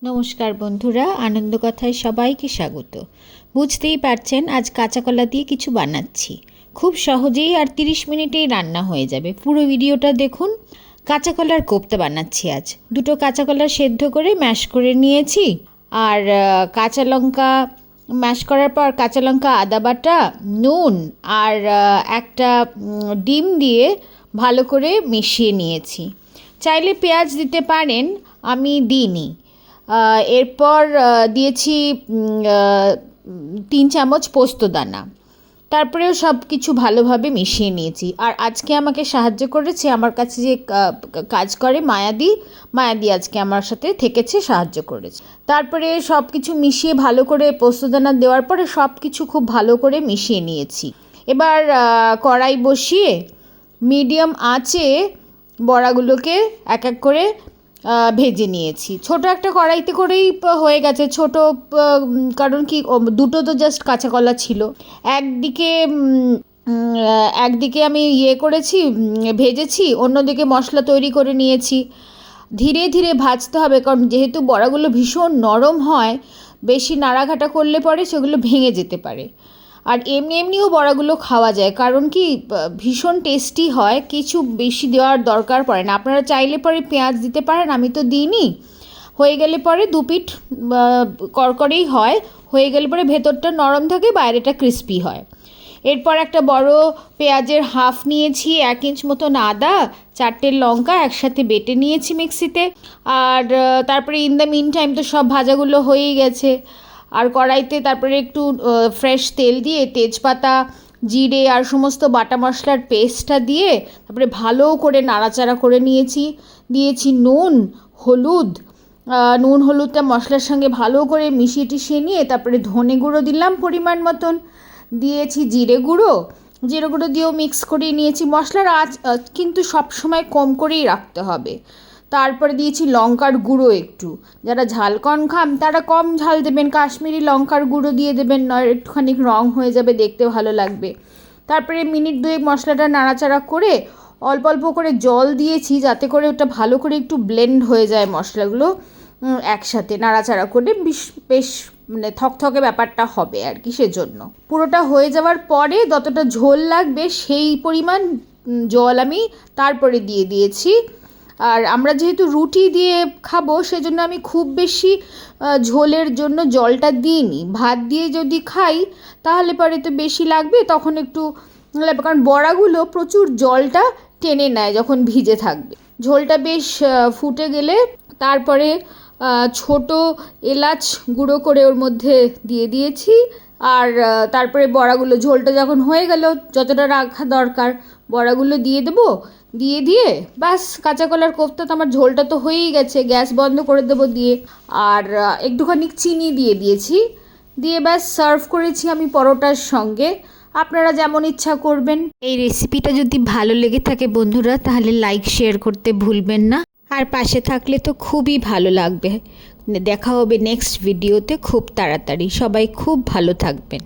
নমস্কার বন্ধুরা, আনন্দ কথায় সবাইকে স্বাগত। বুঝতেই পারছেন আজ কাঁচা কলা দিয়ে কিছু বানাচ্ছি। খুব সহজেই আর 30 মিনিটেই রান্না হয়ে যাবে। পুরো ভিডিওটা দেখুন। কাঁচা কলার কোপ্তা বানাচ্ছি আজ। দুটো কাঁচা কলা সেদ্ধ করে ম্যাশ করে নিয়েছি, আর কাঁচা লঙ্কা ম্যাশ করার পর কাঁচা লঙ্কা, আদা বাটা, নুন আর একটা ডিম দিয়ে ভালো করে মিশিয়ে নিয়েছি। চাইলে পেঁয়াজ দিতে পারেন, আমি দিইনি। এরপর দিয়েছি 3 চামচ পোস্ত দানা। তারপরেও সব কিছু ভালোভাবে মিশিয়ে নিয়েছি। আর আজকে আমাকে সাহায্য করেছে আমার কাছে যে কাজ করে মায়াদি আজকে আমার সাথে থেকেছে, সাহায্য করেছে। তারপরে সব কিছু মিশিয়ে ভালো করে পোস্তদানা দেওয়ার পরে সব কিছু খুব ভালো করে মিশিয়ে নিয়েছি। এবার কড়াই বসিয়ে মিডিয়াম আঁচে বড়াগুলোকে এক এক করে ভেজে নিয়েছি। ছোট একটা কড়াইতে করেই হয়ে গেছে। ছোট কারণ কি, দুটো তো জাস্ট কাঁচা কলা ছিল। একদিকে আমি করেছি, ভেজেছি, অন্যদিকে মশলা তৈরি করে নিয়েছি। ধীরে ধীরে ভাজতে হবে, কারণ যেহেতু বড়াগুলো ভীষণ নরম হয়, বেশি নাড়াঘাটা করলে পরে সেগুলো ভেঙে যেতে পারে। আর এমনিও বড়াগুলো খাওয়া যায়, কারণ কি ভীষণ টেস্টি হয়, কিছু বেশি দেওয়ার দরকার পড়ে না। আপনারা চাইলে পরে পেঁয়াজ দিতে পারেন, আমি তো দিইনি। হয়ে গেলে পরে দুপিঠ করকরেই হয়, হয়ে গেলে পরে ভেতরটা নরম থাকে, বাইরেটা ক্রিস্পি হয়। এরপর একটা বড় পেঁয়াজের হাফ নিয়েছি, 1 ইঞ্চ মতন আদা, 4টে লঙ্কা একসাথে বেটে নিয়েছি মিক্সিতে। আর তারপরে ইন দ্য মিন টাইম তো সব ভাজাগুলো হয়েই গেছে। আর কড়াইতে তারপরে একটু ফ্রেশ তেল দিয়ে তেজপাতা, জিরে আর সমস্ত বাটা মশলার পেস্টটা দিয়ে তারপরে ভালো করে নাড়াচাড়া করে দিয়েছি নুন হলুদটা মশলার সঙ্গে ভালো করে মিশিয়ে টিশিয়ে নিয়ে তারপরে ধনে গুঁড়ো দিলাম পরিমাণ মতন, দিয়েছি জিরে গুঁড়ো দিয়েও মিক্স করে নিয়েছি। মশলার আঁচ কিন্তু সবসময় কম করেই রাখতে হবে। তারপরে দিয়েছি লঙ্কার গুঁড়ো একটু, যারা ঝাল কম খান তারা কম ঝাল দেবেন, কাশ্মীরি লঙ্কার গুঁড়ো দিয়ে দেবেন, নয় একটুখানি রং হয়ে যাবে, দেখতে ভালো লাগবে। তারপরে মিনিট 2 মশলাটা নাড়াচাড়া করে অল্প অল্প করে জল দিয়েছি, যাতে করে ওটা ভালো করে একটু ব্লেন্ড হয়ে যায় মশলাগুলো একসাথে নাড়াচাড়া করে, বেশ মানে থকথকে ব্যাপারটা হবে আর কি। সেজন্য পুরোটা হয়ে যাওয়ার পরে যতটা ঝোল লাগবে সেই পরিমাণ জল আমি তারপরে দিয়ে দিয়েছি। আর আমরা যেহেতু রুটি দিয়ে খাবো, সেজন্য আমি খুব বেশি ঝোলের জন্য জলটা দিইনি। ভাত দিয়ে যদি খাই তাহলে পরে তো বেশি লাগবে, তখন একটু লাগবে, কারণ বড়াগুলো প্রচুর জলটা টেনে নেয় যখন ভিজে থাকবে। ঝোলটা বেশ ফুটে গেলে তারপরে ছোট এলাচ গুঁড়ো করে ওর মধ্যে দিয়ে দিয়েছি। আর তারপরে বড়াগুলো, ঝোলটা যখন হয়ে গেল, যতটা রাখা দরকার বড়াগুলো দিয়ে দেবো। দিয়ে ব্যাস, কাঁচা কলার কোফতা তো আমার ঝোলটা তো হয়েই গেছে, গ্যাস বন্ধ করে দেবো দিয়ে। আর একটুখানি চিনি দিয়ে দিয়েছি, দিয়ে ব্যাস সার্ভ করেছি আমি পরোটার সঙ্গে। আপনারা যেমন ইচ্ছা করবেন। এই রেসিপিটা যদি ভালো লেগে থাকে বন্ধুরা, তাহলে লাইক শেয়ার করতে ভুলবেন না। আর পাশে থাকলে তো খুবই ভালো লাগবে। দেখা হবে নেক্সট ভিডিওতে খুব তাড়াতাড়ি। সবাই খুব ভালো থাকবেন।